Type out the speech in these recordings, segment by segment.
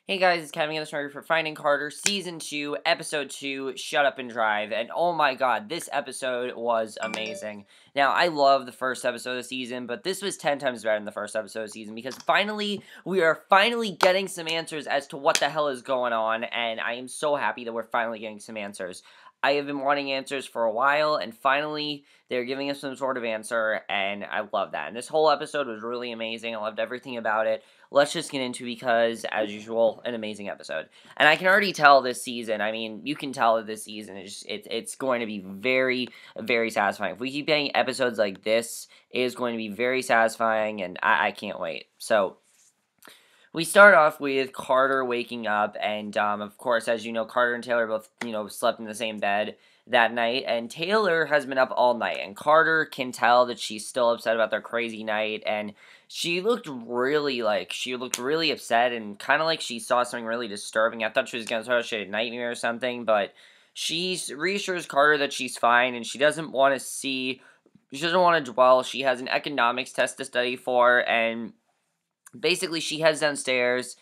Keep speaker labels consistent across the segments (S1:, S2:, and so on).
S1: Hey guys, it's Kevin the story for Finding Carter, Season 2, Episode 2, Shut Up and Drive, and oh my god, this episode was amazing. Now, I love the first episode of the season, but this was 10 times better than the first episode of the season, because we are finally getting some answers as to what the hell is going on, and I am so happy that we're finally getting some answers. I have been wanting answers for a while, and finally, they're giving us some sort of answer, and I love that. And this whole episode was really amazing. I loved everything about it. Let's just get into, because, as usual, an amazing episode. And I can already tell this season, I mean, you can tell that this season is it's going to be very, very satisfying. If we keep getting episodes like this, it is going to be very satisfying, and I can't wait. So, we start off with Carter waking up, and, of course, as you know, Carter and Taylor both, slept in the same bed that night, and Taylor has been up all night, and Carter can tell that she's still upset about their crazy night, and she looked really upset, and kind of like she saw something really disturbing. I thought she was going to start a shit nightmare or something, but she reassures Carter that she's fine, and she doesn't want to dwell. She has an economics test to study for, and basically, she heads downstairs,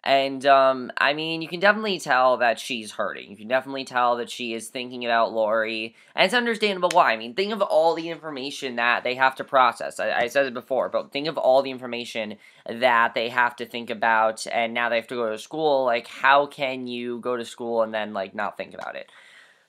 S1: and, I mean, you can definitely tell that she's hurting. You can definitely tell that she is thinking about Lori, and it's understandable why. I mean, think of all the information that they have to process. I said it before, but think of all the information that they have to think about, and now they have to go to school. Like, how can you go to school and then, like, not think about it?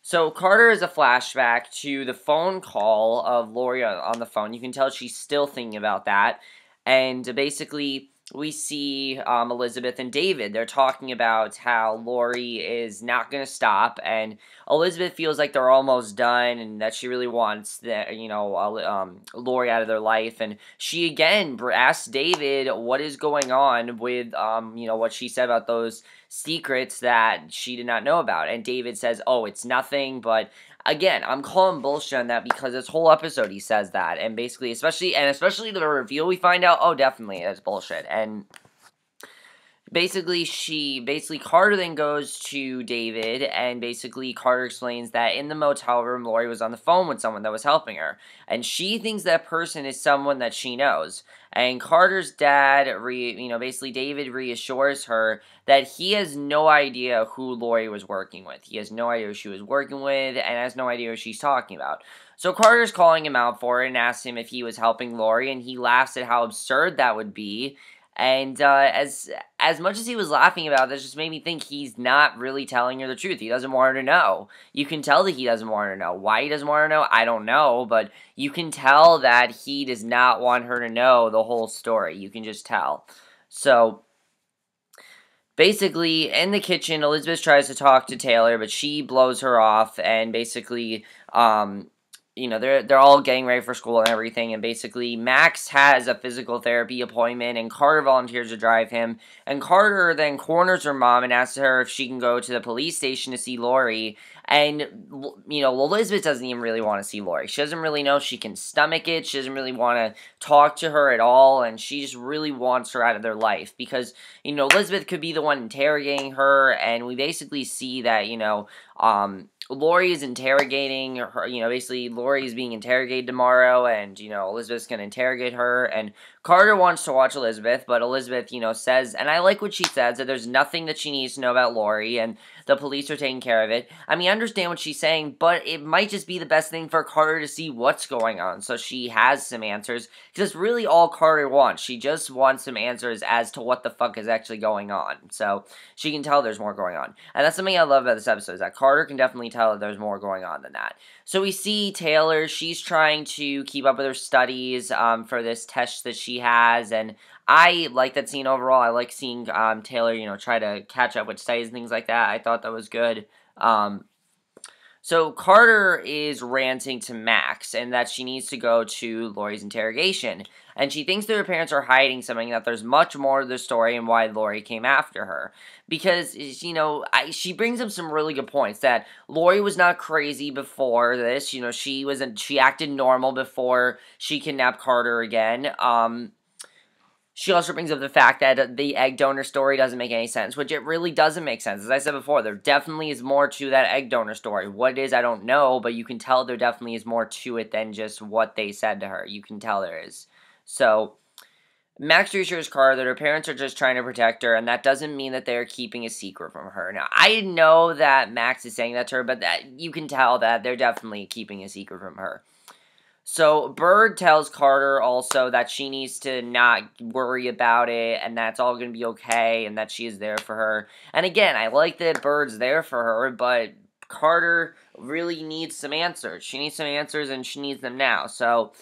S1: So, Carter is a flashback to the phone call of Lori on the phone. You can tell she's still thinking about that. And basically, we see Elizabeth and David. They're talking about how Lori is not going to stop, and Elizabeth feels like they're almost done, and that she really wants Lori out of their life. And she again asks David what is going on with what she said about those secrets that she did not know about. And David says, "Oh, it's nothing," but again, I'm calling bullshit on that, because this whole episode he says that, and basically, especially the reveal, we find out, oh, definitely, it's bullshit. And basically, Carter then goes to David, and basically Carter explains that in the motel room, Lori was on the phone with someone that was helping her, and she thinks that person is someone that she knows. And Carter's dad, basically David reassures her that he has no idea who Lori was working with. He has no idea who she was working with, and has no idea who she's talking about. So Carter's calling him out for it and asks him if he was helping Lori, and he laughs at how absurd that would be. And as much as he was laughing about this, just made me think he's not really telling her the truth. He doesn't want her to know. You can tell that he doesn't want her to know. Why he doesn't want her to know, I don't know, but you can tell that he does not want her to know the whole story. You can just tell. So, basically, in the kitchen, Elizabeth tries to talk to Taylor, but she blows her off, and basically, they're all getting ready for school and everything, and basically Max has a physical therapy appointment, and Carter volunteers to drive him, and Carter then corners her mom and asks her if she can go to the police station to see Lori, and, Elizabeth doesn't even really want to see Lori. She doesn't really know if she can stomach it. She doesn't really want to talk to her at all, and she just really wants her out of their life, because, Elizabeth could be the one interrogating her, and we basically see that, Lori is interrogating her, basically Lori is being interrogated tomorrow, and, Elizabeth's going to interrogate her, and Carter wants to watch Elizabeth, but Elizabeth, says, and I like what she says, that there's nothing that she needs to know about Lori, and the police are taking care of it. I mean, I understand what she's saying, but it might just be the best thing for Carter to see what's going on, so she has some answers, because that's really all Carter wants. She just wants some answers as to what the fuck is actually going on, so she can tell there's more going on. And that's something I love about this episode, is that Carter can definitely tell that there's more going on than that. So we see Taylor, she's trying to keep up with her studies for this test that she has, and I like that scene overall. I like seeing Taylor, try to catch up with studies and things like that. I thought that was good. So Carter is ranting to Max, and that she needs to go to Lori's interrogation. And she thinks that her parents are hiding something, that there's much more to the story and why Lori came after her. Because, she brings up some really good points, that Lori was not crazy before this. She acted normal before she kidnapped Carter again. She also brings up the fact that the egg donor story doesn't make any sense, which it really doesn't make sense. As I said before, there definitely is more to that egg donor story. What it is, I don't know, but you can tell there definitely is more to it than just what they said to her. You can tell there is. So, Max reassures Carter that her parents are just trying to protect her, and that doesn't mean that they're keeping a secret from her. Now, I know that Max is saying that to her, but that you can tell that they're definitely keeping a secret from her. So, Bird tells Carter also that she needs to not worry about it, and that's all going to be okay, and that she is there for her. And again, I like that Bird's there for her, but Carter really needs some answers. She needs some answers, and she needs them now. So,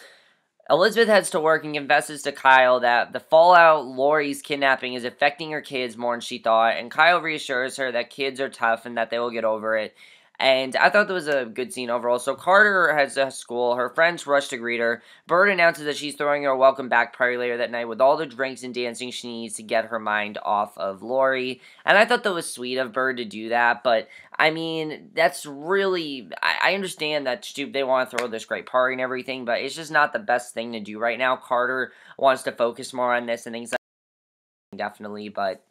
S1: Elizabeth heads to work and confesses to Kyle that the fallout Lori's kidnapping is affecting her kids more than she thought, and Kyle reassures her that kids are tough and that they will get over it. And I thought that was a good scene overall. So Carter heads to school. Her friends rush to greet her. Bird announces that she's throwing her a welcome back party later that night with all the drinks and dancing she needs to get her mind off of Lori. And I thought that was sweet of Bird to do that, but I mean, that's really, I understand that they want to throw this great party and everything, but it's just not the best thing to do right now. Carter wants to focus more on this and things like that, definitely, but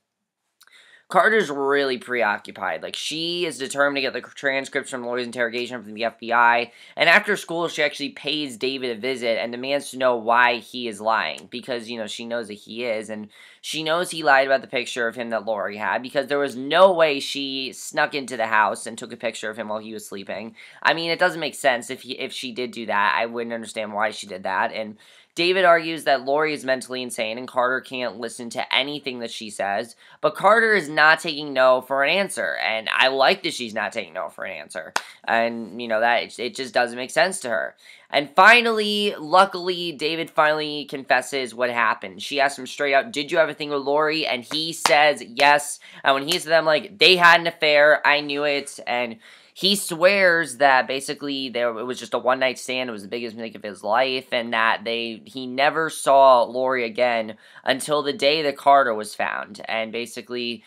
S1: Carter's really preoccupied. Like, she is determined to get the transcripts from Lori's interrogation from the FBI, and after school, she actually pays David a visit and demands to know why he is lying, because, you know, she knows that he is, and she knows he lied about the picture of him that Lori had, because there was no way she snuck into the house and took a picture of him while he was sleeping. I mean, it doesn't make sense if she did do that. I wouldn't understand why she did that, and David argues that Lori is mentally insane and Carter can't listen to anything that she says, but Carter is not taking no for an answer, and I like that she's not taking no for an answer, and, you know, that it just doesn't make sense to her. And finally, luckily, David finally confesses what happened. She asks him straight out, did you have a thing with Lori? And he says yes, and when he's to them, like, they had an affair, I knew it, and he swears that basically it was just a one-night stand, it was the biggest mistake of his life, and that he never saw Lori again until the day that Carter was found. And basically,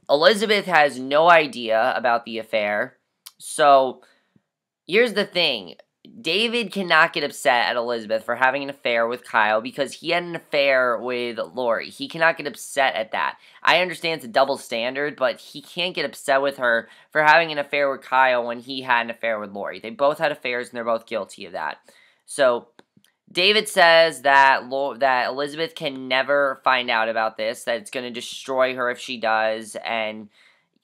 S1: Elizabeth has no idea about the affair. So, here's the thing. David cannot get upset at Elizabeth for having an affair with Kyle because he had an affair with Lori. He cannot get upset at that. I understand it's a double standard, but he can't get upset with her for having an affair with Kyle when he had an affair with Lori. They both had affairs, and they're both guilty of that. So, David says that Elizabeth can never find out about this, that it's going to destroy her if she does, and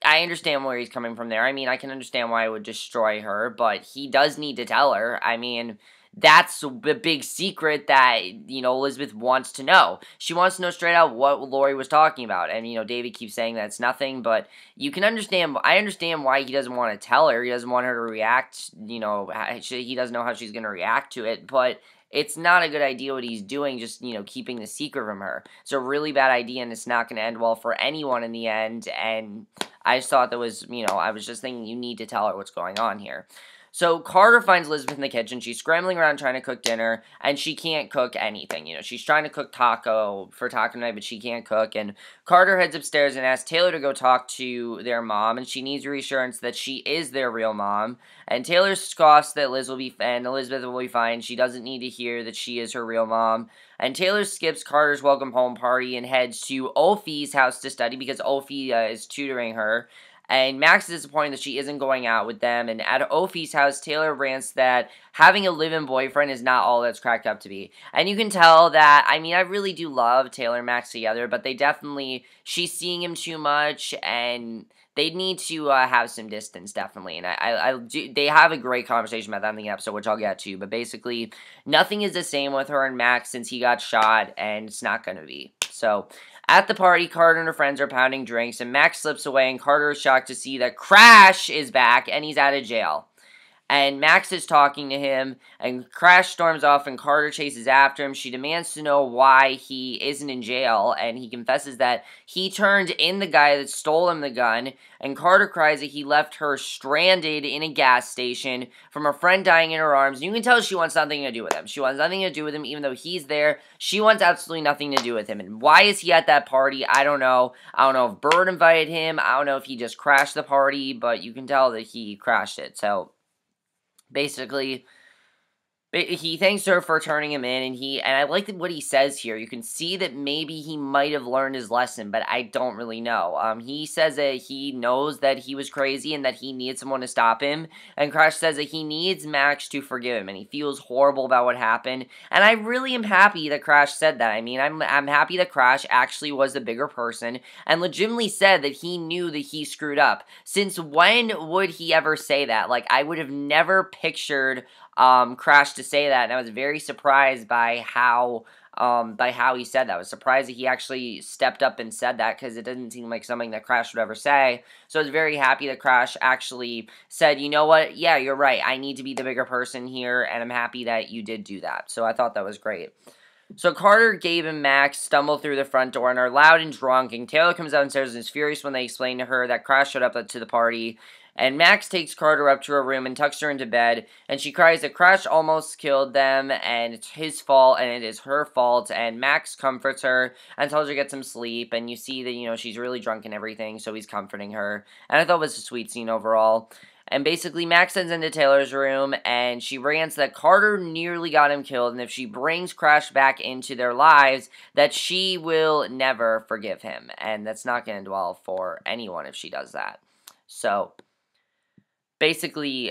S1: I understand where he's coming from there. I mean, I can understand why it would destroy her, but he does need to tell her. I mean, that's the big secret that, you know, Elizabeth wants to know. She wants to know straight out what Lori was talking about. And, you know, David keeps saying that it's nothing, but you can understand, I understand why he doesn't want to tell her. He doesn't want her to react, you know, he doesn't know how she's going to react to it, but it's not a good idea what he's doing, just, you know, keeping the secret from her. It's a really bad idea, and it's not going to end well for anyone in the end, and I just thought that was, you know, I was just thinking you need to tell her what's going on here. So Carter finds Elizabeth in the kitchen. She's scrambling around trying to cook dinner, and she can't cook anything. You know, she's trying to cook taco night, but she can't cook. And Carter heads upstairs and asks Taylor to go talk to their mom, and she needs reassurance that she is their real mom. And Taylor scoffs that Elizabeth will be fine. She doesn't need to hear that she is her real mom. And Taylor skips Carter's welcome home party and heads to Ophi's house to study because Ophi is tutoring her. And Max is disappointed that she isn't going out with them. And at Ophi's house, Taylor rants that having a live-in boyfriend is not all that's cracked up to be. And you can tell that, I mean, I really do love Taylor and Max together, but she's seeing him too much, and they need to have some distance, definitely. And they have a great conversation about that in the episode, which I'll get to. But basically, nothing is the same with her and Max since he got shot, and it's not going to be. So, at the party, Carter and her friends are pounding drinks, and Max slips away, and Carter is shocked to see that Crash is back, and he's out of jail. And Max is talking to him, and Crash storms off, and Carter chases after him. She demands to know why he isn't in jail, and he confesses that he turned in the guy that stole him the gun, and Carter cries that he left her stranded in a gas station from her friend dying in her arms. And you can tell she wants nothing to do with him. She wants nothing to do with him, even though he's there. She wants absolutely nothing to do with him. And why is he at that party? I don't know. I don't know if Bird invited him. I don't know if he just crashed the party, but you can tell that he crashed it. So basically, But he thanks her for turning him in, and I like what he says here. You can see that maybe he might have learned his lesson, but I don't really know. He says that he knows that he was crazy and that he needs someone to stop him. And Crash says that he needs Max to forgive him, and he feels horrible about what happened. And I really am happy that Crash said that. I mean, I'm happy that Crash actually was the bigger person and legitimately said that he knew that he screwed up. Since when would he ever say that? Like, I would have never pictured Crash to say that, and I was very surprised by how he said that. I was surprised that he actually stepped up and said that, because it didn't seem like something that Crash would ever say. So I was very happy that Crash actually said, you know what, yeah, you're right, I need to be the bigger person here, and I'm happy that you did do that. So I thought that was great. So Carter, Gabe, and Max stumble through the front door and are loud and drunk, and Taylor comes downstairs and is furious when they explain to her that Crash showed up to the party. And Max takes Carter up to her room and tucks her into bed, and she cries that Crash almost killed them, and it's his fault, and it is her fault, and Max comforts her and tells her to get some sleep, and you see that, you know, she's really drunk and everything, so he's comforting her, and I thought it was a sweet scene overall. And basically, Max sends into Taylor's room, and she rants that Carter nearly got him killed, and if she brings Crash back into their lives, that she will never forgive him, and that's not going to dwell for anyone if she does that. So basically,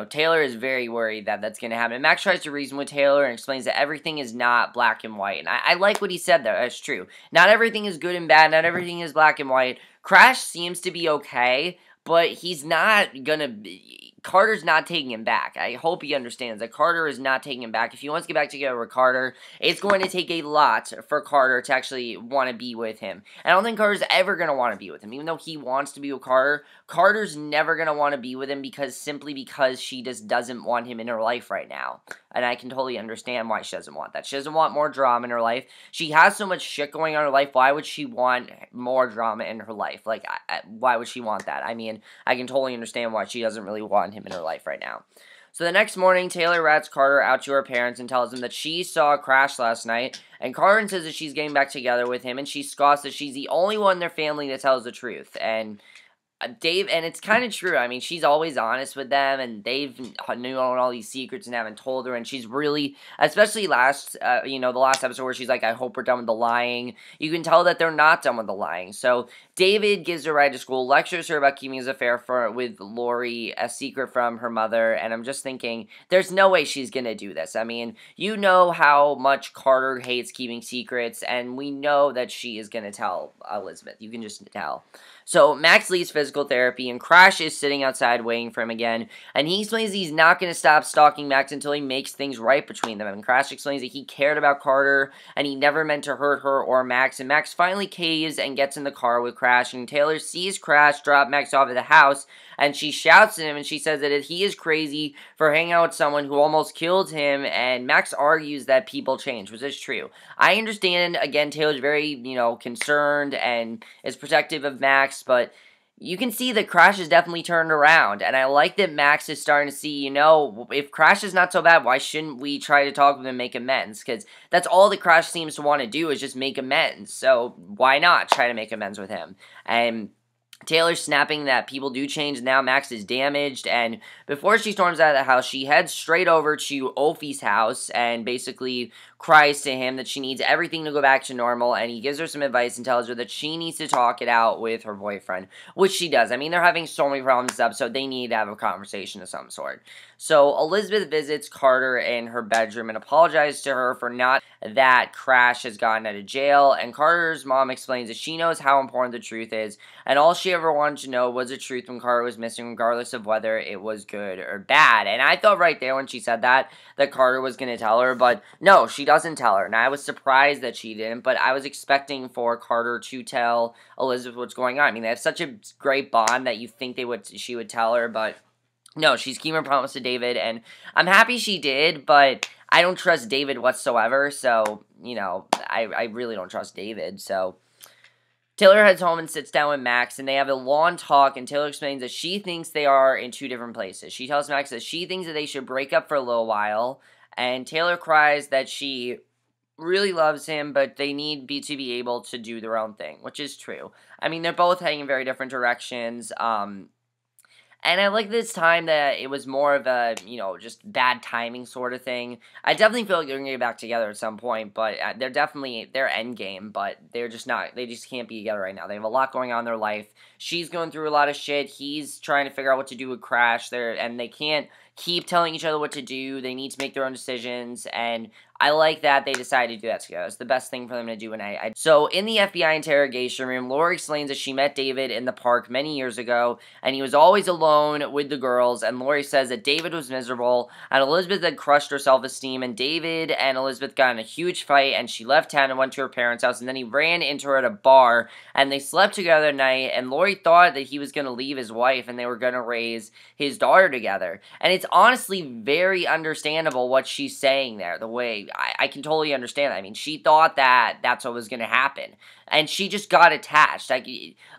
S1: Taylor is very worried that that's going to happen. And Max tries to reason with Taylor and explains that everything is not black and white. And I like what he said there. That's true. Not everything is good and bad. Not everything is black and white. Crash seems to be okay, but he's not going to be... Carter's not taking him back. I hope he understands that Carter is not taking him back. If he wants to get back together with Carter, it's going to take a lot for Carter to actually want to be with him. I don't think Carter's ever going to want to be with him. Even though he wants to be with Carter, Carter's never going to want to be with him simply because she just doesn't want him in her life right now. And I can totally understand why she doesn't want that. She doesn't want more drama in her life. She has so much shit going on in her life. Why would she want more drama in her life? Like, why would she want that? I mean, I can totally understand why she doesn't really want him in her life right now. So the next morning, Taylor rats Carter out to her parents and tells them that she saw Crash last night, and Carter says that she's getting back together with him, and she scoffs that she's the only one in their family that tells the truth. And Dave, and it's kind of true. I mean, she's always honest with them, and they've known all these secrets and haven't told her, and she's really, especially the last episode where she's like, I hope we're done with the lying. You can tell that they're not done with the lying. So David gives her a ride to school, lectures her about keeping his affair with Lori a secret from her mother, and I'm just thinking, there's no way she's gonna do this. I mean, you know how much Carter hates keeping secrets, and we know that she is gonna tell Elizabeth. You can just tell. So Max leaves physical therapy, and Crash is sitting outside waiting for him again, and he explains he's not going to stop stalking Max until he makes things right between them, and Crash explains that he cared about Carter, and he never meant to hurt her or Max, and Max finally caves and gets in the car with Crash, and Taylor sees Crash drop Max off at the house, and she shouts at him, and she says that he is crazy for hanging out with someone who almost killed him, and Max argues that people change, which is true. I understand, again, Taylor's very, concerned and is protective of Max, but you can see that Crash is definitely turned around, and I like that Max is starting to see, if Crash is not so bad, why shouldn't we try to talk with him and make amends? Because that's all that Crash seems to want to do is just make amends, so why not try to make amends with him? And Taylor's snapping that people do change. Now Max is damaged, and before she storms out of the house, she heads straight over to Ophi's house and basically cries to him that she needs everything to go back to normal, and he gives her some advice and tells her that she needs to talk it out with her boyfriend, which she does. I mean, they're having so many problems this episode, they need to have a conversation of some sort. So Elizabeth visits Carter in her bedroom and apologizes to her for not that Crash has gotten out of jail, and Carter's mom explains that she knows how important the truth is, and all she ever wanted to know was the truth when Carter was missing, regardless of whether it was good or bad. And I thought right there when she said that Carter was going to tell her, but no, she doesn't tell her, and I was surprised that she didn't, but I was expecting for Carter to tell Elizabeth what's going on. I mean, they have such a great bond that you think she would tell her, but no, she's keeping her promise to David, and I'm happy she did, but I don't trust David whatsoever, so, I really don't trust David, so Taylor heads home and sits down with Max, and they have a long talk, and Taylor explains that she thinks they are in two different places. She tells Max that she thinks that they should break up for a little while, and Taylor cries that she really loves him, but they need to be able to do their own thing, which is true. I mean, they're both heading in very different directions, And I like this time that it was more of a, just bad timing sort of thing. I definitely feel like they're going to get back together at some point, but they're definitely, their end game, but they're just not, they just can't be together right now. They have a lot going on in their life. She's going through a lot of shit. He's trying to figure out what to do with Crash there, and they can't keep telling each other what to do. They need to make their own decisions, and I like that they decided to do that together. It's the best thing for them to do. So in the FBI interrogation room, Lori explains that she met David in the park many years ago, and he was always alone with the girls. And Lori says that David was miserable, and Elizabeth had crushed her self-esteem. And David and Elizabeth got in a huge fight, and she left town and went to her parents' house. And then he ran into her at a bar, and they slept together at night. And Lori thought that he was going to leave his wife, and they were going to raise his daughter together. And it's honestly very understandable what she's saying there. The way I can totally understand that. I mean, she thought that that's what was going to happen. And she just got attached. Like,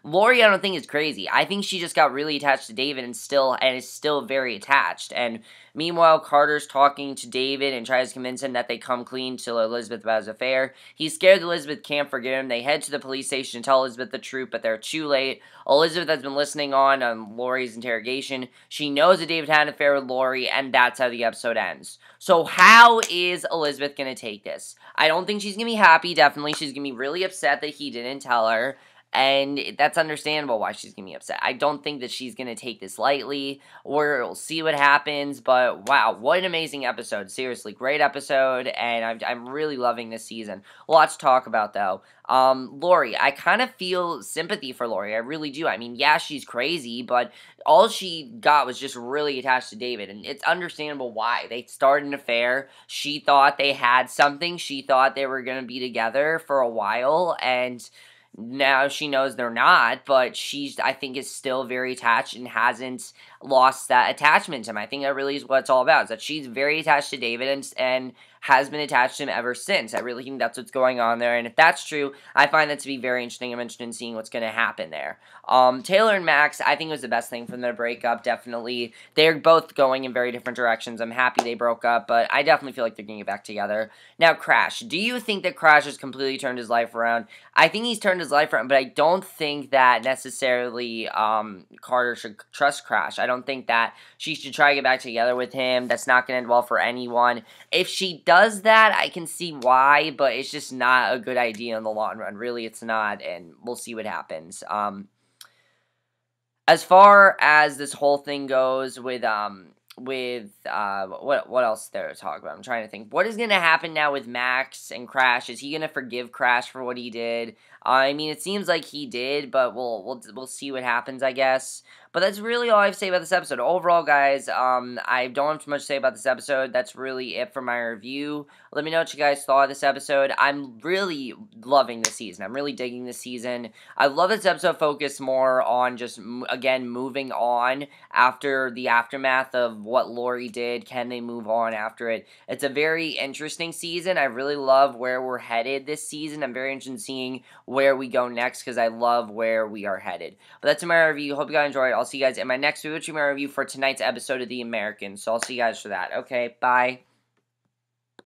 S1: Lori, I don't think is crazy. I think she just got really attached to David and is still very attached. And meanwhile, Carter's talking to David and tries to convince him that they come clean to Elizabeth about his affair. He's scared that Elizabeth can't forgive him. They head to the police station and tell Elizabeth the truth, but they're too late. Elizabeth has been listening on Lori's interrogation. She knows that David had an affair with Lori, and that's how the episode ends. So how is Elizabeth going to take this? I don't think she's going to be happy, definitely. She's going to be really upset that he didn't tell her, and that's understandable why she's going to be upset. I don't think that she's going to take this lightly. We'll see what happens, but wow, what an amazing episode. Seriously, great episode, and I'm really loving this season. Lots to talk about, though. Lori, I kind of feel sympathy for Lori. I really do. I mean, yeah, she's crazy, but all she got was just really attached to David, and it's understandable why. They started an affair. She thought they had something. She thought they were going to be together for a while, and now she knows they're not, but I think, is still very attached and hasn't lost that attachment to him. I think that really is what it's all about, is that she's very attached to David and has been attached to him ever since. I really think that's what's going on there, and if that's true, I find that to be very interesting. I'm interested in seeing what's going to happen there. Taylor and Max, I think it was the best thing from their breakup, definitely. They're both going in very different directions. I'm happy they broke up, but I definitely feel like they're going to get back together. Now, Crash. Do you think that Crash has completely turned his life around? I think he's turned his life around, but I don't think that necessarily Carter should trust Crash. I don't think that she should try to get back together with him. That's not going to end well for anyone. If she does that, I can see why, but it's just not a good idea in the long run. Really, it's not, and we'll see what happens. As far as this whole thing goes with what else there to talk about? I'm trying to think. What is going to happen now with Max and Crash? Is he going to forgive Crash for what he did? I mean, it seems like he did, but we'll see what happens, I guess. But that's really all I have to say about this episode. Overall, guys, I don't have too much to say about this episode. That's really it for my review. Let me know what you guys thought of this episode. I'm really loving this season. I'm really digging this season. I love this episode focused more on just, again, moving on after the aftermath of what Lori did. Can they move on after it? It's a very interesting season. I really love where we're headed this season. I'm very interested in seeing where we go next, because I love where we are headed. But that's my review. Hope you guys enjoyed. I'll see you guys in my next video, which is my review for tonight's episode of The Americans. So I'll see you guys for that. Okay, bye.